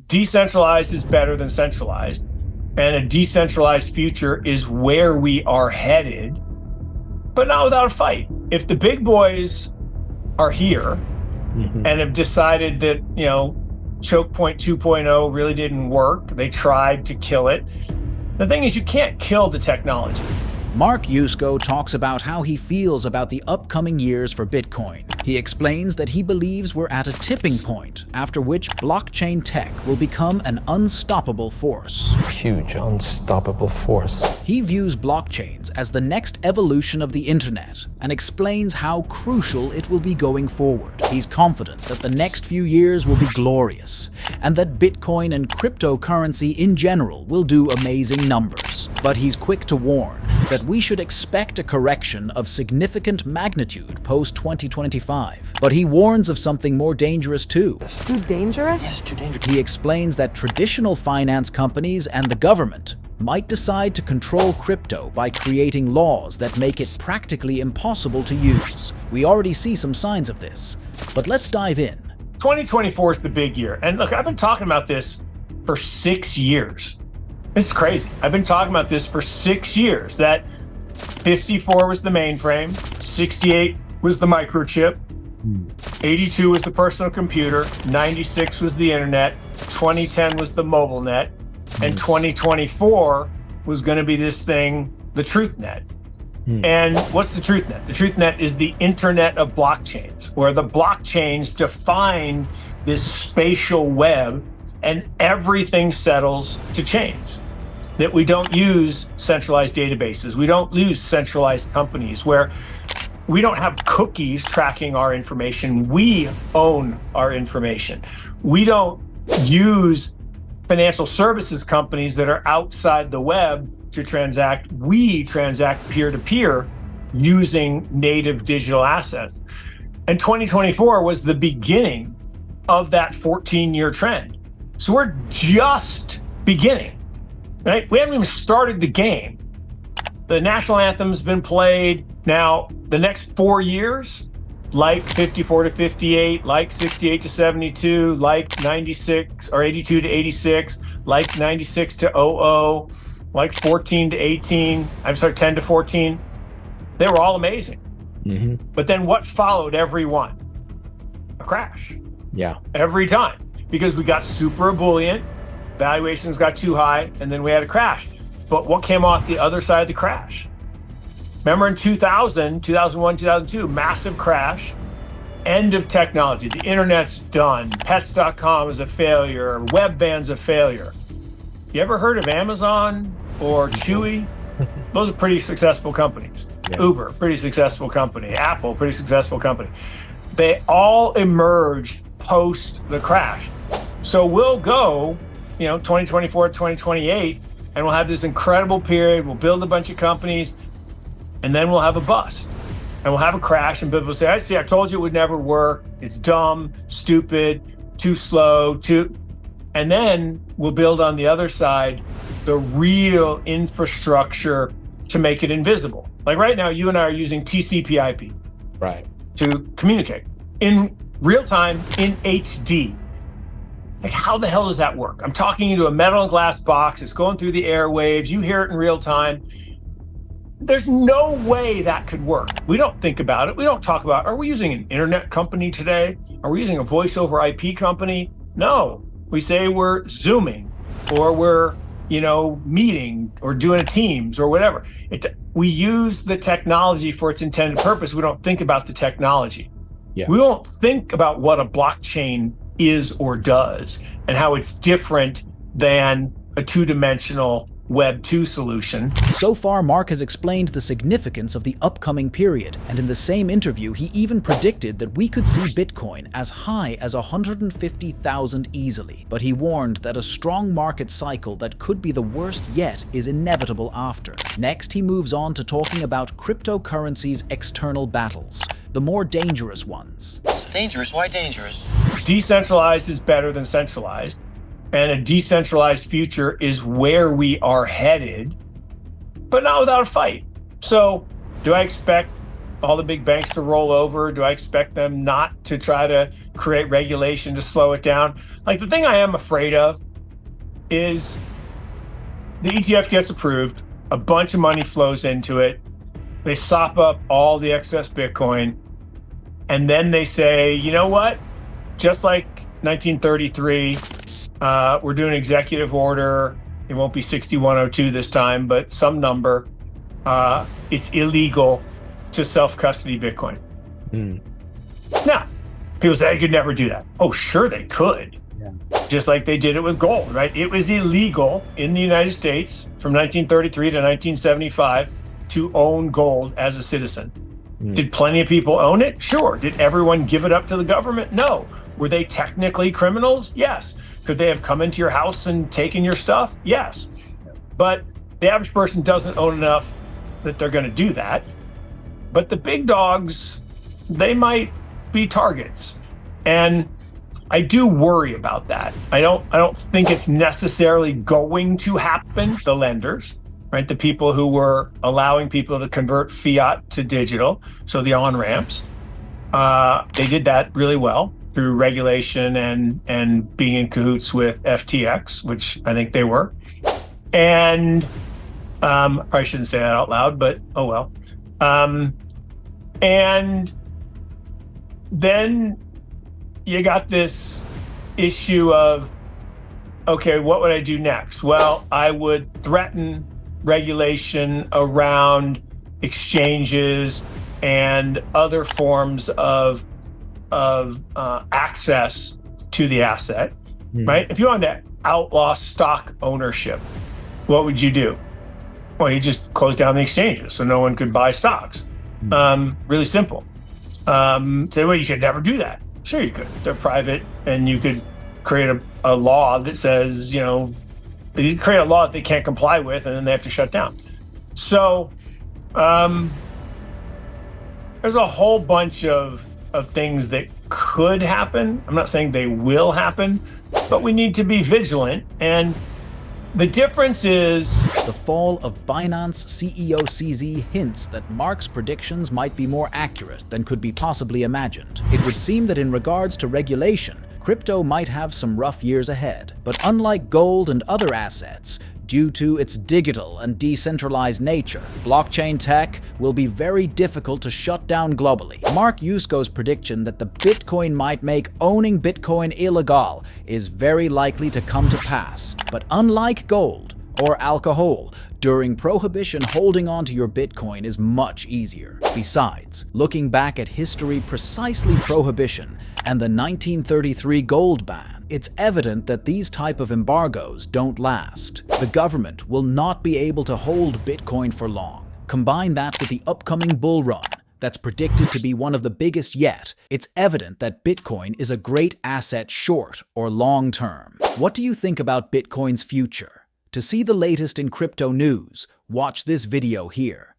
Decentralized is better than centralized, and a decentralized future is where we are headed, but not without a fight. If the big boys are here and have decided that, choke point 2.0 really didn't work, they tried to kill it. The thing is, you can't kill the technology. Mark Yusko talks about how he feels about the upcoming years for Bitcoin. He explains that he believes we're at a tipping point, after which blockchain tech will become an unstoppable force. Huge, unstoppable force. He views blockchains as the next evolution of the internet and explains how crucial it will be going forward. He's confident that the next few years will be glorious, and that Bitcoin and cryptocurrency in general will do amazing numbers. But he's quick to warn that we should expect a correction of significant magnitude post-2025. But he warns of something more dangerous too. Too dangerous? Yes, too dangerous. He explains that traditional finance companies and the government might decide to control crypto by creating laws that make it practically impossible to use. We already see some signs of this, but let's dive in. 2024 is the big year. And look, I've been talking about this for 6 years. It's crazy. I've been talking about this for 6 years, that 54 was the mainframe, 68 was the microchip, 82 was the personal computer, 96 was the internet, 2010 was the mobile net, and 2024 was going to be this thing, the truth net. And what's the truth net? The truth net is the internet of blockchains, where the blockchains define this spatial web and everything settles to chains. That we don't use centralized databases. We don't use centralized companies where we don't have cookies tracking our information. We own our information. We don't use financial services companies that are outside the web to transact. We transact peer-to-peer using native digital assets. And 2024 was the beginning of that 14-year trend. So we're just beginning. Right? We haven't even started the game. The national anthem's been played. Now, the next 4 years, like 54 to 58, like 68 to 72, like 96 or 82 to 86, like 96 to 00, like 14 to 18, 10 to 14. They were all amazing. But then what followed every one? A crash. Yeah. Every time. Because we got super ebullient, valuations got too high, and then we had a crash. But what came off the other side of the crash? Remember in 2000, 2001, 2002, massive crash, end of technology. The internet's done. Pets.com is a failure. Webvan's a failure. You ever heard of Amazon or Chewy? Those are pretty successful companies. Yeah. Uber, pretty successful company. Apple, pretty successful company. They all emerged post the crash. So we'll go 2024, 2028, and we'll have this incredible period. We'll build a bunch of companies, and then we'll have a bust. And we'll have a crash, and people will say, I told you it would never work. It's dumb, stupid, too slow, and then we'll build on the other side the real infrastructure to make it invisible. Like right now, you and I are using TCP/IP to communicate in real time in HD. Like, how the hell does that work? I'm talking into a metal and glass box. It's going through the airwaves. You hear it in real time. There's no way that could work. We don't think about it. We don't talk about, are we using an internet company today? Are we using a voice over IP company? No. We say we're Zooming, or we're, meeting, or doing a Teams or whatever. We use the technology for its intended purpose. We don't think about the technology. Yeah. We don't think about what a blockchain is or does, and how it's different than a two-dimensional Web 2 solution. So far, Mark has explained the significance of the upcoming period, and in the same interview, he even predicted that we could see Bitcoin as high as 150,000 easily. But he warned that a strong market cycle that could be the worst yet is inevitable after. Next, he moves on to talking about cryptocurrency's external battles, the more dangerous ones. Dangerous? Why dangerous? Decentralized is better than centralized. And a decentralized future is where we are headed, but not without a fight. So do I expect all the big banks to roll over? Do I expect them not to try to create regulation to slow it down? Like, the thing I am afraid of is the ETF gets approved, a bunch of money flows into it, they sop up all the excess Bitcoin, and then they say, you know what? Just like 1933, we're doing an executive order. It won't be 6102 this time, but some number. It's illegal to self-custody Bitcoin. Now, people say they could never do that. Oh, sure they could. Yeah. Just like they did it with gold, right? It was illegal in the United States from 1933 to 1975 to own gold as a citizen. Did plenty of people own it? Sure. Did everyone give it up to the government? No. Were they technically criminals? Yes. Could they have come into your house and taken your stuff? Yes. But the average person doesn't own enough that they're going to do that. But the big dogs, they might be targets. And I do worry about that. I don't think it's necessarily going to happen. The lenders, right? The people who were allowing people to convert fiat to digital, so the on-ramps, they did that really well through regulation and being in cahoots with FTX, which I think they were. And I shouldn't say that out loud, but oh well. And then you got this issue of, okay, what would I do next? Well, I would threaten regulation around exchanges and other forms of access to the asset, right? If you wanted to outlaw stock ownership, what would you do? Well, you just close down the exchanges so no one could buy stocks. Really simple. Say, well, you should never do that. Sure, you could. They're private, and you could create a law that says, you know, you create a law that they can't comply with, and then they have to shut down. So there's a whole bunch of things that could happen. I'm not saying they will happen, but we need to be vigilant. And the difference is the fall of Binance CEO CZ hints that Mark's predictions might be more accurate than could be possibly imagined. It would seem that in regards to regulation, crypto might have some rough years ahead. But unlike gold and other assets, due to its digital and decentralized nature, blockchain tech will be very difficult to shut down globally. Mark Yusko's prediction that the Bitcoin might make owning Bitcoin illegal is very likely to come to pass. But unlike gold or alcohol, during Prohibition, holding on to your Bitcoin is much easier. Besides, looking back at history, precisely Prohibition and the 1933 gold ban, it's evident that these type of embargoes don't last. The government will not be able to hold Bitcoin for long. Combine that with the upcoming bull run that's predicted to be one of the biggest yet, it's evident that Bitcoin is a great asset short or long term. What do you think about Bitcoin's future? To see the latest in crypto news, watch this video here.